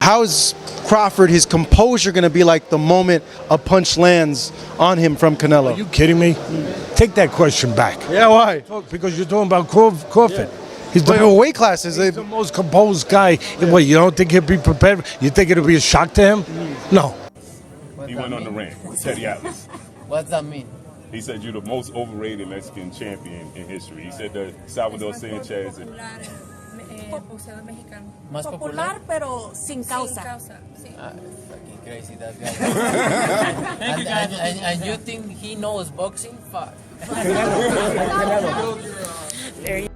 How is Crawford, his composure going to be like the moment a punch lands on him from Canelo? Are you kidding me? Take that question back. Yeah, why? Because you're talking about Crawford. Yeah. He's But weight classes, he's the most composed guy. Yeah. What, you don't think he'll be prepared? You think it'll be a shock to him? No. He went on the ring with Teddy Atlas. What's that mean? He said you're the most overrated Mexican champion in history. He said that Salvador Sanchez and boxeador mexicano. Más Popular, pero sin causa. Sí. Fucking crazy that guy. and you think he knows boxing? Fuck.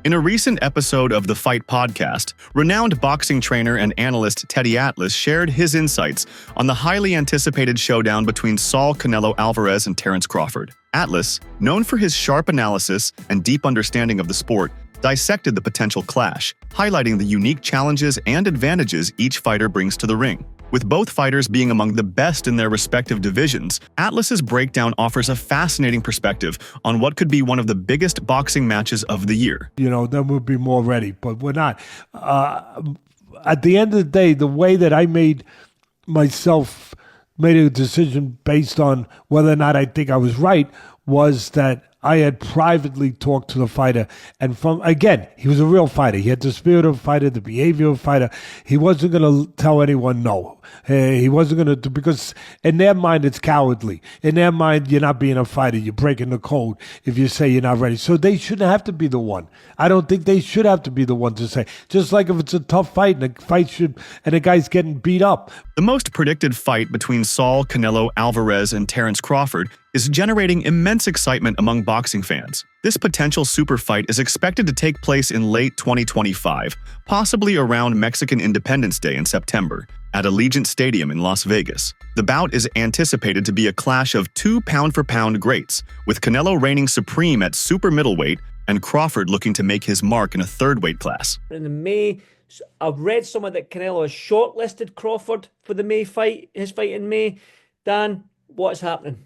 In a recent episode of the Fight Podcast, renowned boxing trainer and analyst Teddy Atlas shared his insights on the highly anticipated showdown between Saul Canelo Alvarez and Terence Crawford. Atlas, known for his sharp analysis and deep understanding of the sport, dissected the potential clash, highlighting the unique challenges and advantages each fighter brings to the ring. With both fighters being among the best in their respective divisions, Atlas's breakdown offers a fascinating perspective on what could be one of the biggest boxing matches of the year. You know, then we'll be more ready, but we're not. At the end of the day, the way that I made a decision based on whether or not I think I was right was that I had privately talked to the fighter, and again, he was a real fighter. He had the spirit of a fighter, the behavior of a fighter. He wasn't going to tell anyone no. He wasn't going to, because in their mind, it's cowardly. In their mind, you're not being a fighter. You're breaking the code if you say you're not ready. So they shouldn't have to be the one. I don't think they should have to be the one to say. Just like if it's a tough fight and the guy's getting beat up. The most predicted fight between Saul Canelo Alvarez and Terence Crawford is generating immense excitement among boxing fans. This potential super fight is expected to take place in late 2025, possibly around Mexican Independence Day in September, at Allegiant Stadium in Las Vegas. The bout is anticipated to be a clash of two pound-for-pound greats, with Canelo reigning supreme at super middleweight and Crawford looking to make his mark in a third weight class. In May, I've read somewhere that Canelo has shortlisted Crawford for the May fight, his fight in May. Dan, what's happening?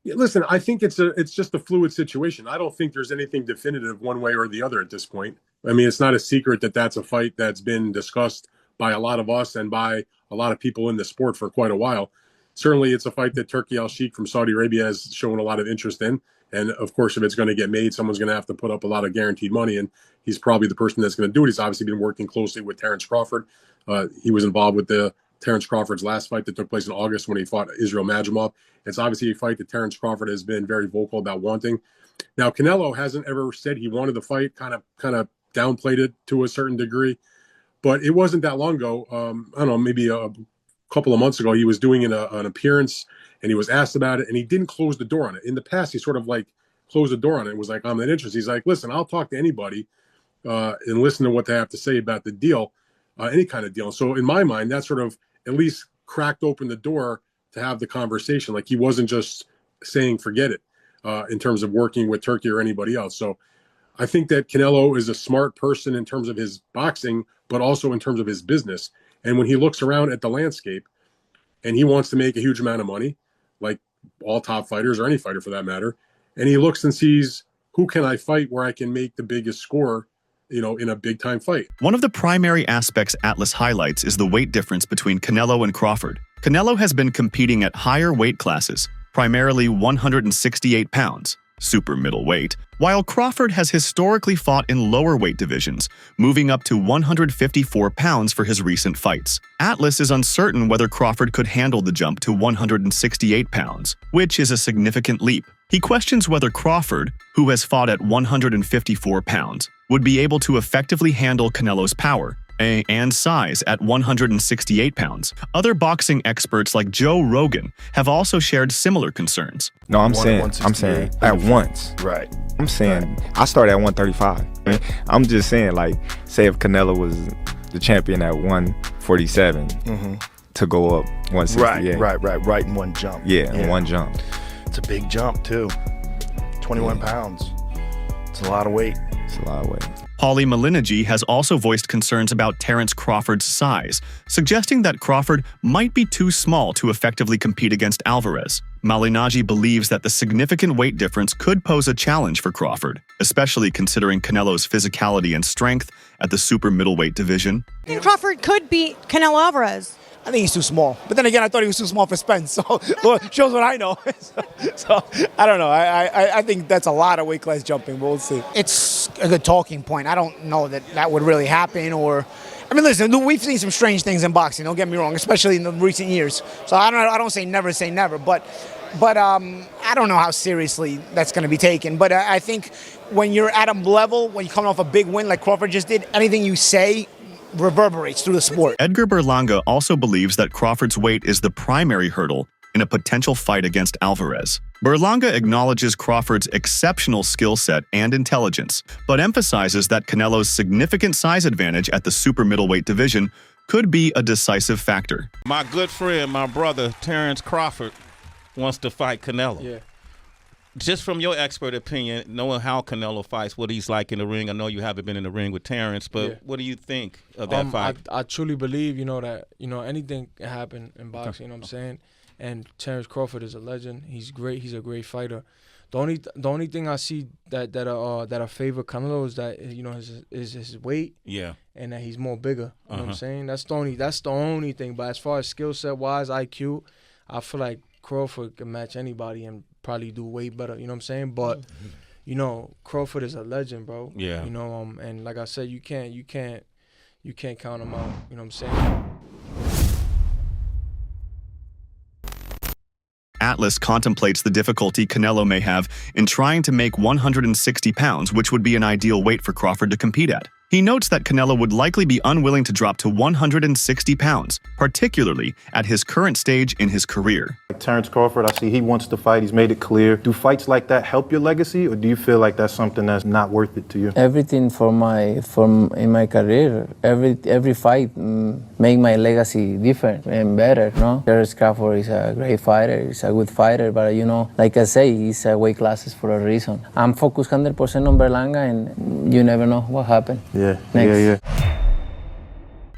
Yeah, listen, I think it's just a fluid situation. I don't think there's anything definitive one way or the other at this point. I mean, it's not a secret that that's a fight that's been discussed by a lot of us and by a lot of people in the sport for quite a while. Certainly, it's a fight that Turki Al-Sheikh from Saudi Arabia has shown a lot of interest in. And of course, if it's going to get made, someone's going to have to put up a lot of guaranteed money. And he's probably the person that's going to do it. He's obviously been working closely with Terence Crawford. He was involved with Terence Crawford's last fight that took place in August when he fought Israel Majumov. It's obviously a fight that Terence Crawford has been very vocal about wanting. Now, Canelo hasn't ever said he wanted the fight, kind of downplayed it to a certain degree. But it wasn't that long ago. I don't know, maybe a couple of months ago, he was doing an appearance and he was asked about it and he didn't close the door on it. In the past, he sort of like closed the door on it and was like, I'm not interested. He's like, listen, I'll talk to anybody and listen to what they have to say about the deal, any kind of deal. So in my mind, that sort of at least cracked open the door to have the conversation. Like he wasn't just saying, forget it in terms of working with Turki or anybody else. So I think that Canelo is a smart person in terms of his boxing, but also in terms of his business. And when he looks around at the landscape and he wants to make a huge amount of money, like all top fighters or any fighter for that matter, and he looks and sees who can I fight where I can make the biggest score, you know, in a big time fight. One of the primary aspects Atlas highlights is the weight difference between Canelo and Crawford. Canelo has been competing at higher weight classes, primarily 168 pounds, super middleweight, while Crawford has historically fought in lower weight divisions, moving up to 154 pounds for his recent fights. Atlas is uncertain whether Crawford could handle the jump to 168 pounds, which is a significant leap. He questions whether Crawford, who has fought at 154 pounds, would be able to effectively handle Canelo's power and size at 168 pounds. Other boxing experts like Joe Rogan have also shared similar concerns. No, I'm saying at once. Right. I'm saying I started at 135. I mean, I'm just saying, like, say if Canelo was the champion at 147 to go up 168. Right in one jump. Yeah, in one jump. It's a big jump too. 21 pounds. It's a lot of weight. It's a lot of weight. Paulie Malignaggi has also voiced concerns about Terence Crawford's size, suggesting that Crawford might be too small to effectively compete against Alvarez. Malignaggi believes that the significant weight difference could pose a challenge for Crawford, especially considering Canelo's physicality and strength at the super middleweight division. I think Crawford could beat Canelo Alvarez. I think he's too small. But then again, I thought he was too small for Spence. So shows what I know. so I don't know. I think that's a lot of weight class jumping, but we'll see. It's a good talking point. I don't know that would really happen. I mean, listen, we've seen some strange things in boxing. Don't get me wrong, especially in the recent years. So I don't say never, but I don't know how seriously that's going to be taken. But I think when you're at a level, when you're coming off a big win like Crawford just did, anything you say reverberates through the sport. Edgar Berlanga also believes that Crawford's weight is the primary hurdle in a potential fight against Alvarez. Berlanga acknowledges Crawford's exceptional skill set and intelligence, but emphasizes that Canelo's significant size advantage at the super middleweight division could be a decisive factor. My good friend, my brother, Terence Crawford, wants to fight Canelo. Yeah. Just from your expert opinion, knowing how Canelo fights, what he's like in the ring, I know you haven't been in the ring with Terence, but what do you think of that fight? I truly believe, that anything can happen in boxing. You know what I'm saying? And Terence Crawford is a legend. He's great. He's a great fighter. The only thing I see that I favor Canelo is that his weight. Yeah. And that he's more bigger. You know what I'm saying? That's the only thing. But as far as skill set wise, IQ, I feel like Crawford can match anybody and probably do way better, you know what I'm saying? But Crawford is a legend, bro. Yeah. And like I said, you can't count him out, you know what I'm saying? Atlas contemplates the difficulty Canelo may have in trying to make 160 pounds, which would be an ideal weight for Crawford to compete at. He notes that Canelo would likely be unwilling to drop to 160 pounds, particularly at his current stage in his career. Terence Crawford, I see he wants to fight. He's made it clear. Do fights like that help your legacy, or do you feel like that's something that's not worth it to you? Everything in my career, every fight make my legacy different and better. No, Terence Crawford is a great fighter. He's a good fighter, but like I say, he's weight classes for a reason. I'm focused 100% on Berlanga, and you never know what happened. Yeah.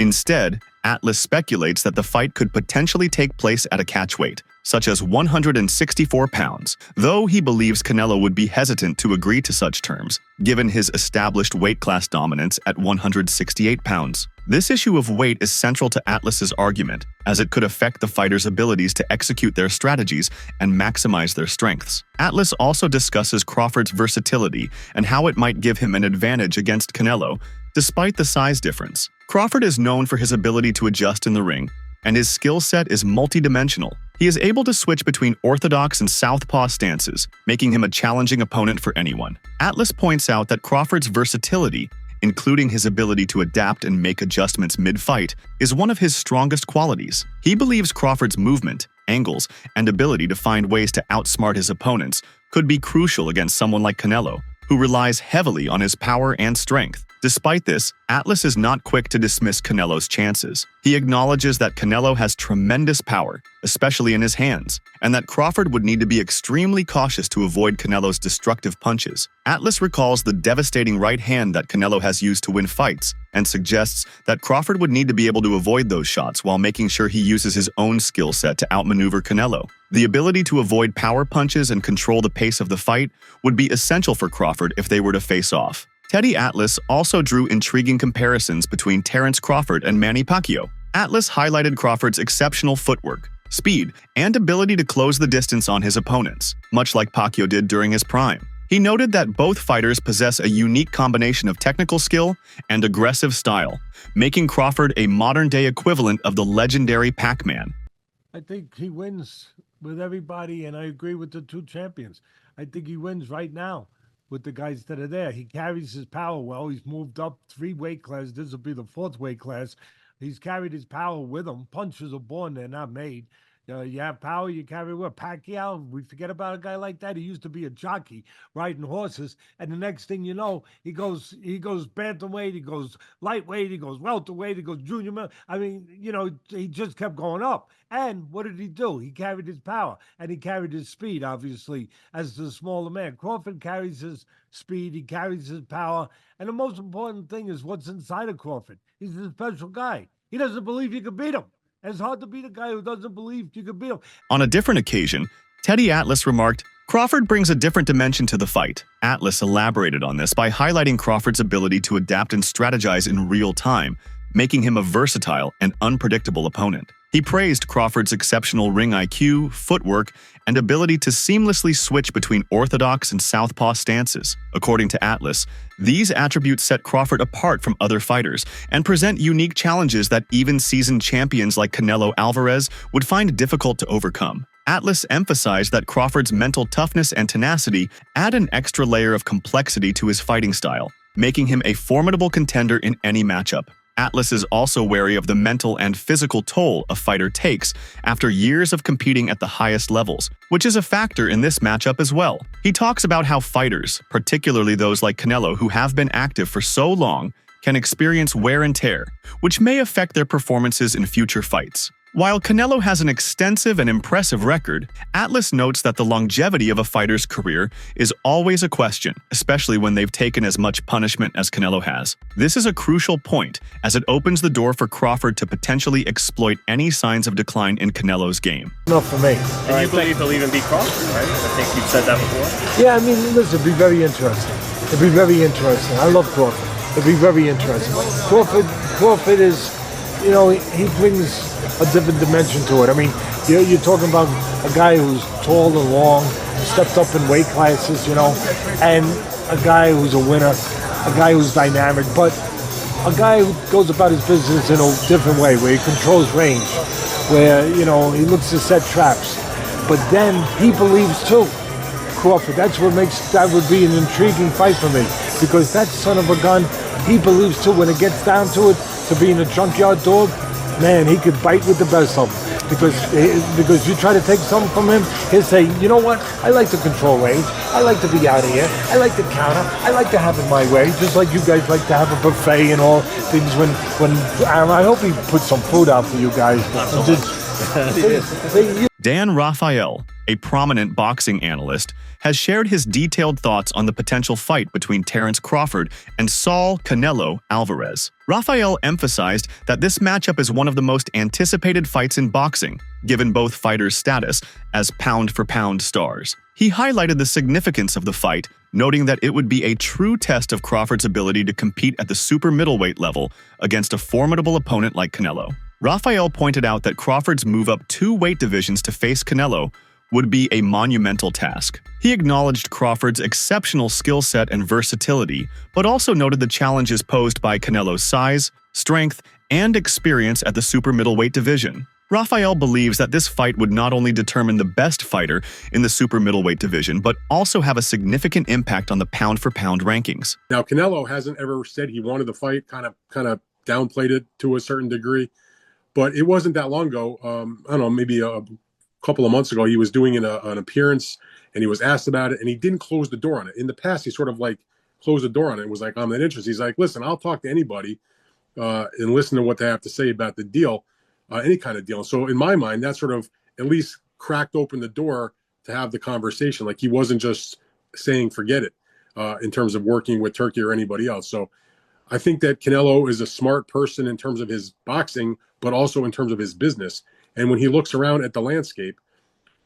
Instead, Atlas speculates that the fight could potentially take place at a catch weight, such as 164 pounds, though he believes Canelo would be hesitant to agree to such terms, given his established weight class dominance at 168 pounds. This issue of weight is central to Atlas's argument, as it could affect the fighters' abilities to execute their strategies and maximize their strengths. Atlas also discusses Crawford's versatility and how it might give him an advantage against Canelo, despite the size difference. Crawford is known for his ability to adjust in the ring, and his skill set is multidimensional. He is able to switch between orthodox and southpaw stances, making him a challenging opponent for anyone. Atlas points out that Crawford's versatility, including his ability to adapt and make adjustments mid-fight, is one of his strongest qualities. He believes Crawford's movement, angles, and ability to find ways to outsmart his opponents could be crucial against someone like Canelo, who relies heavily on his power and strength. Despite this, Atlas is not quick to dismiss Canelo's chances. He acknowledges that Canelo has tremendous power, especially in his hands, and that Crawford would need to be extremely cautious to avoid Canelo's destructive punches. Atlas recalls the devastating right hand that Canelo has used to win fights, and suggests that Crawford would need to be able to avoid those shots while making sure he uses his own skill set to outmaneuver Canelo. The ability to avoid power punches and control the pace of the fight would be essential for Crawford if they were to face off. Teddy Atlas also drew intriguing comparisons between Terence Crawford and Manny Pacquiao. Atlas highlighted Crawford's exceptional footwork, speed, and ability to close the distance on his opponents, much like Pacquiao did during his prime. He noted that both fighters possess a unique combination of technical skill and aggressive style, making Crawford a modern-day equivalent of the legendary Pac-Man. I think he wins with everybody, and I agree with the two champions. I think he wins right now with the guys that are there. He carries his power well. He's moved up 3 weight classes. This will be the 4th weight class. He's carried his power with him. Punches are born, they're not made. You have power, you carry what? Pacquiao, we forget about a guy like that. He used to be a jockey riding horses, and the next thing you know, he goes bantamweight, he goes lightweight, he goes welterweight, he goes junior. I mean, he just kept going up. And what did he do? He carried his power, and he carried his speed, obviously, as the smaller man. Crawford carries his speed, he carries his power, and the most important thing is what's inside of Crawford. He's a special guy. He doesn't believe you can beat him. It's hard to beat a guy who doesn't believe you can beat him. On a different occasion, Teddy Atlas remarked, "Crawford brings a different dimension to the fight." Atlas elaborated on this by highlighting Crawford's ability to adapt and strategize in real time, making him a versatile and unpredictable opponent. He praised Crawford's exceptional ring IQ, footwork, and ability to seamlessly switch between orthodox and southpaw stances. According to Atlas, these attributes set Crawford apart from other fighters and present unique challenges that even seasoned champions like Canelo Alvarez would find difficult to overcome. Atlas emphasized that Crawford's mental toughness and tenacity add an extra layer of complexity to his fighting style, making him a formidable contender in any matchup. Atlas is also wary of the mental and physical toll a fighter takes after years of competing at the highest levels, which is a factor in this matchup as well. He talks about how fighters, particularly those like Canelo who have been active for so long, can experience wear and tear, which may affect their performances in future fights. While Canelo has an extensive and impressive record, Atlas notes that the longevity of a fighter's career is always a question, especially when they've taken as much punishment as Canelo has. This is a crucial point, as it opens the door for Crawford to potentially exploit any signs of decline in Canelo's game. Not for me. And you believe he'll even beat Crawford, right? I think you've said that before. Yeah, I mean, listen, it'd be very interesting. It'd be very interesting. I love Crawford. It'd be very interesting. Crawford is, he brings a different dimension to it. I mean, you're talking about a guy who's tall and long, stepped up in weight classes, and a guy who's a winner, a guy who's dynamic, but a guy who goes about his business in a different way, where he controls range, where, he looks to set traps. But then he believes too. Crawford, that would be an intriguing fight for me, because that son of a gun, he believes too. When it gets down to it, to being a junkyard dog, man, he could bite with the best of them. Because you try to take something from him, he'll say, you know what, I like to control range, I like to be out of here, I like to counter, I like to have it my way, just like you guys like to have a buffet and all things. When I hope he puts some food out for you guys. Dan Raphael, a prominent boxing analyst, has shared his detailed thoughts on the potential fight between Terence Crawford and Saul Canelo Alvarez. Raphael emphasized that this matchup is one of the most anticipated fights in boxing, given both fighters' status as pound-for-pound stars. He highlighted the significance of the fight, noting that it would be a true test of Crawford's ability to compete at the super middleweight level against a formidable opponent like Canelo. Raphael pointed out that Crawford's move up 2 weight divisions to face Canelo would be a monumental task. He acknowledged Crawford's exceptional skill set and versatility, but also noted the challenges posed by Canelo's size, strength, and experience at the super middleweight division. Raphael believes that this fight would not only determine the best fighter in the super middleweight division, but also have a significant impact on the pound-for-pound rankings. Now, Canelo hasn't ever said he wanted the fight, kind of downplayed it to a certain degree, but it wasn't that long ago. I don't know, maybe a couple of months ago, he was doing an appearance and he was asked about it and he didn't close the door on it. In the past, he sort of like closed the door on it and was like, I'm not interested. He's like, listen, I'll talk to anybody and listen to what they have to say about the deal, any kind of deal. So in my mind, that sort of at least cracked open the door to have the conversation. Like he wasn't just saying, forget it in terms of working with Turkey or anybody else. So I think that Canelo is a smart person in terms of his boxing, but also in terms of his business. And when he looks around at the landscape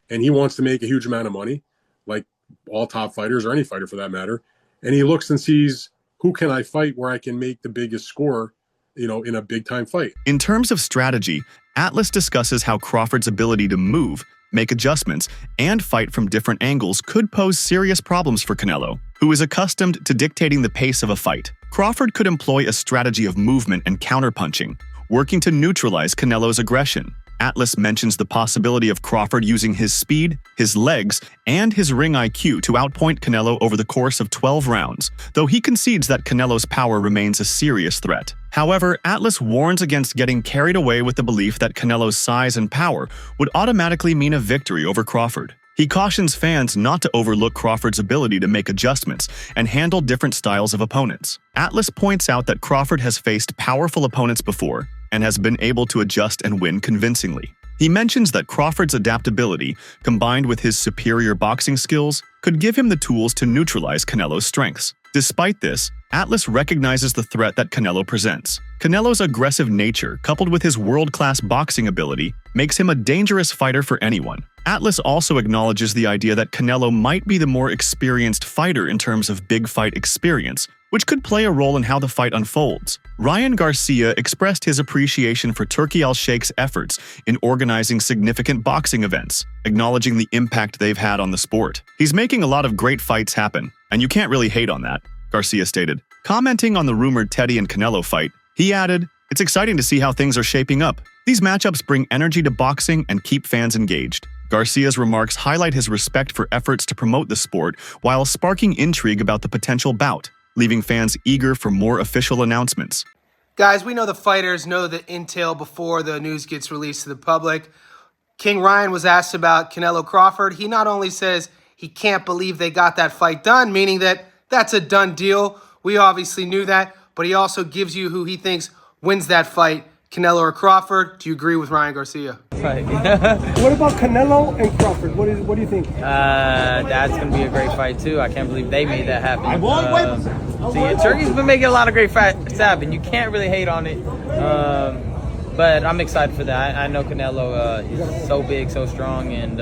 and he wants to make a huge amount of money, like all top fighters or any fighter for that matter, and he looks and sees who can I fight where I can make the biggest score, in a big time fight. In terms of strategy, Atlas discusses how Crawford's ability to move, make adjustments, and fight from different angles could pose serious problems for Canelo, who is accustomed to dictating the pace of a fight. Crawford could employ a strategy of movement and counterpunching, working to neutralize Canelo's aggression. Atlas mentions the possibility of Crawford using his speed, his legs, and his ring IQ to outpoint Canelo over the course of 12 rounds, though he concedes that Canelo's power remains a serious threat. However, Atlas warns against getting carried away with the belief that Canelo's size and power would automatically mean a victory over Crawford. He cautions fans not to overlook Crawford's ability to make adjustments and handle different styles of opponents. Atlas points out that Crawford has faced powerful opponents before and has been able to adjust and win convincingly. He mentions that Crawford's adaptability, combined with his superior boxing skills, could give him the tools to neutralize Canelo's strengths. Despite this, Atlas recognizes the threat that Canelo presents. Canelo's aggressive nature, coupled with his world-class boxing ability, makes him a dangerous fighter for anyone. Atlas also acknowledges the idea that Canelo might be the more experienced fighter in terms of big fight experience, which could play a role in how the fight unfolds. Ryan Garcia expressed his appreciation for Turki Al-Sheikh's efforts in organizing significant boxing events, acknowledging the impact they've had on the sport. He's making a lot of great fights happen, and you can't really hate on that, Garcia stated. Commenting on the rumored Teddy and Canelo fight, he added, "It's exciting to see how things are shaping up. These matchups bring energy to boxing and keep fans engaged." Garcia's remarks highlight his respect for efforts to promote the sport while sparking intrigue about the potential bout, leaving fans eager for more official announcements. Guys, we know the fighters know the intel before the news gets released to the public. King Ryan was asked about Canelo Crawford. He not only says he can't believe they got that fight done, meaning that that's a done deal. We obviously knew that, but he also gives you who he thinks wins that fight, Canelo or Crawford. Do you agree with Ryan Garcia? What about Canelo and Crawford? What do you think? That's going to be a great fight, too. I can't believe they made that happen. Turkey's been making a lot of great fights happen. You can't really hate on it. But I'm excited for that. I know Canelo is so big, so strong, and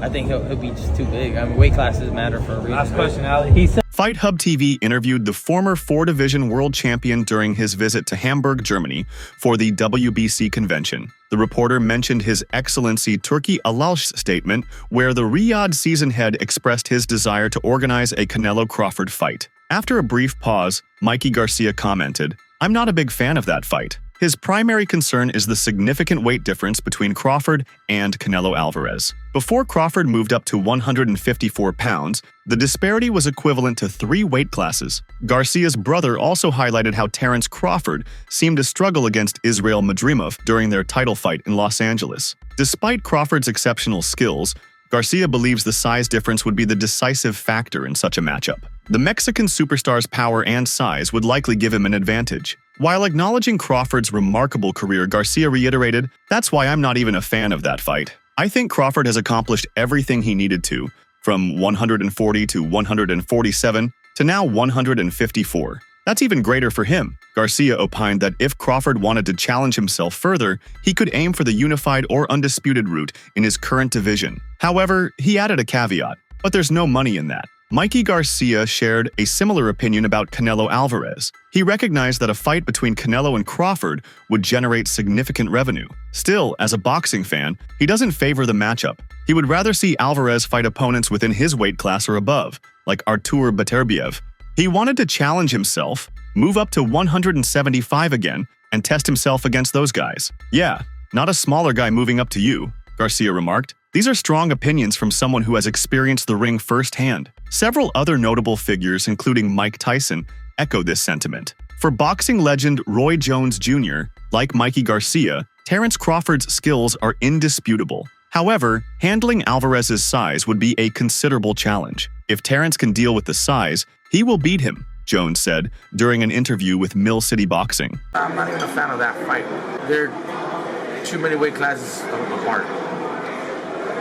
I think he'll be just too big. I mean, weight classes matter for a reason. Last question, Ali. Fight Hub TV interviewed the former 4-division world champion during his visit to Hamburg, Germany, for the WBC convention. The reporter mentioned His Excellency Turki Al-Sheikh's statement, where the Riyadh season head expressed his desire to organize a Canelo-Crawford fight. After a brief pause, Mikey Garcia commented, "I'm not a big fan of that fight. His primary concern is the significant weight difference between Crawford and Canelo Alvarez. Before Crawford moved up to 154 pounds, the disparity was equivalent to 3 weight classes." Garcia's brother also highlighted how Terence Crawford seemed to struggle against Israel Madrimov during their title fight in Los Angeles. Despite Crawford's exceptional skills, Garcia believes the size difference would be the decisive factor in such a matchup. The Mexican superstar's power and size would likely give him an advantage. While acknowledging Crawford's remarkable career, Garcia reiterated, "That's why I'm not even a fan of that fight. I think Crawford has accomplished everything he needed to, from 140 to 147 to now 154. That's even greater for him." Garcia opined that if Crawford wanted to challenge himself further, he could aim for the unified or undisputed route in his current division. However, he added a caveat, "But there's no money in that." Mikey Garcia shared a similar opinion about Canelo Alvarez. He recognized that a fight between Canelo and Crawford would generate significant revenue. Still, as a boxing fan, he doesn't favor the matchup. He would rather see Alvarez fight opponents within his weight class or above, like Artur Beterbiev. He wanted to challenge himself, move up to 175 again, and test himself against those guys. "Yeah, not a smaller guy moving up to you," Garcia remarked. These are strong opinions from someone who has experienced the ring firsthand. Several other notable figures, including Mike Tyson, echo this sentiment. For boxing legend Roy Jones Jr., like Mikey Garcia, Terence Crawford's skills are indisputable. However, handling Alvarez's size would be a considerable challenge. If Terence can deal with the size, he will beat him, Jones said during an interview with Mill City Boxing. I'm not even a fan of that fight. There are too many weight classes apart.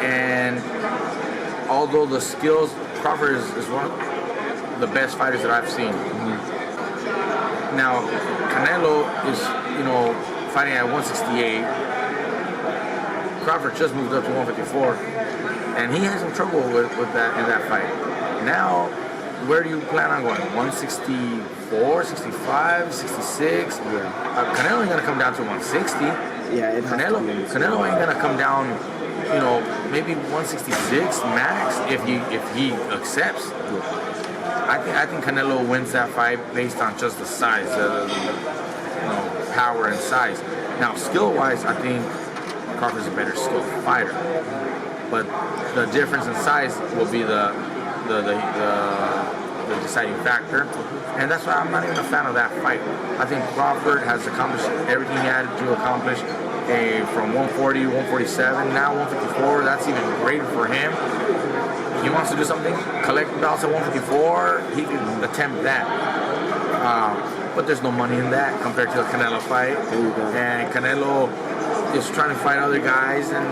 And although the skills, Crawford is one of the best fighters that I've seen. Now, Canelo is, fighting at 168. Crawford just moved up to 154, and he had some trouble with that in that fight. Now, where do you plan on going? 164, 65, 66? Canelo ain't gonna come down to 160. Yeah, Canelo ain't gonna come down. Maybe 166 max if he accepts. I think Canelo wins that fight based on just the size, power and size. Now, skill-wise, I think Crawford's a better skilled fighter, but the difference in size will be the the deciding factor. And that's why I'm not even a fan of that fight. I think Crawford has accomplished everything he had to accomplish from 140, 147, now 154. That's even greater for him. He wants to do something, collect belts at 154, he can attempt that. But there's no money in that compared to the Canelo fight. And Canelo is trying to fight other guys, and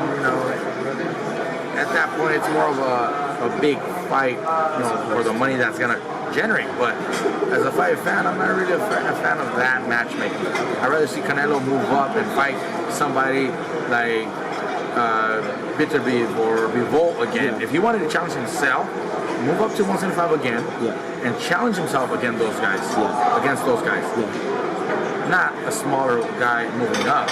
at that point it's more of a big fight, for the money that's gonna generate. But as a fight fan, I'm not really a fan of that matchmaking. I'd rather see Canelo move up and fight somebody like Bitterbeef or Revolt again. If he wanted to challenge himself, move up to 175 again and challenge himself against those guys. Not a smaller guy moving up.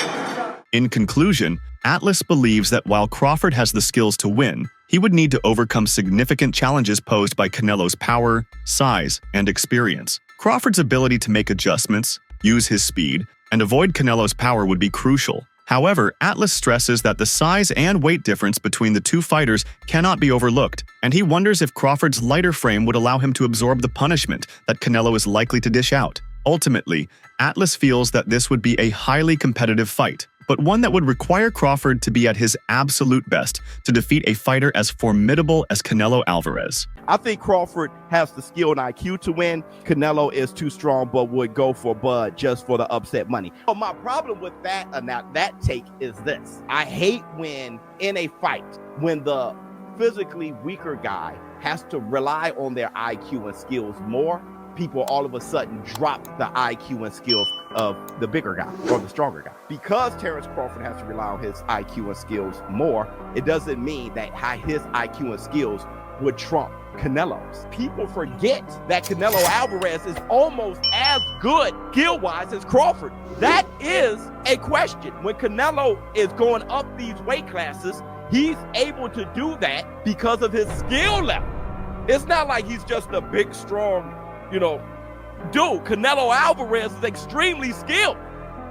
In conclusion, Atlas believes that while Crawford has the skills to win, he would need to overcome significant challenges posed by Canelo's power, size, and experience. Crawford's ability to make adjustments, use his speed, and avoid Canelo's power would be crucial. However, Atlas stresses that the size and weight difference between the two fighters cannot be overlooked, and he wonders if Crawford's lighter frame would allow him to absorb the punishment that Canelo is likely to dish out. Ultimately, Atlas feels that this would be a highly competitive fight, but one that would require Crawford to be at his absolute best to defeat a fighter as formidable as Canelo Alvarez. I think Crawford has the skill and IQ to win. Canelo is too strong, but would go for Bud just for the upset money. But my problem with that take is this. I hate when in a fight, when the physically weaker guy has to rely on their IQ and skills more, people all of a sudden drop the IQ and skills of the bigger guy or the stronger guy. Because Terence Crawford has to rely on his IQ and skills more, it doesn't mean that his IQ and skills would trump Canelo's. People forget that Canelo Alvarez is almost as good skill-wise as Crawford. That is a question. When Canelo is going up these weight classes, he's able to do that because of his skill level. It's not like he's just a big, strong, dude. Canelo Alvarez is extremely skilled.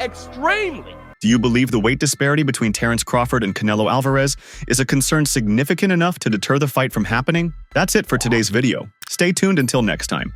Extremely. Do you believe the weight disparity between Terence Crawford and Canelo Alvarez is a concern significant enough to deter the fight from happening? That's it for today's video. Stay tuned until next time.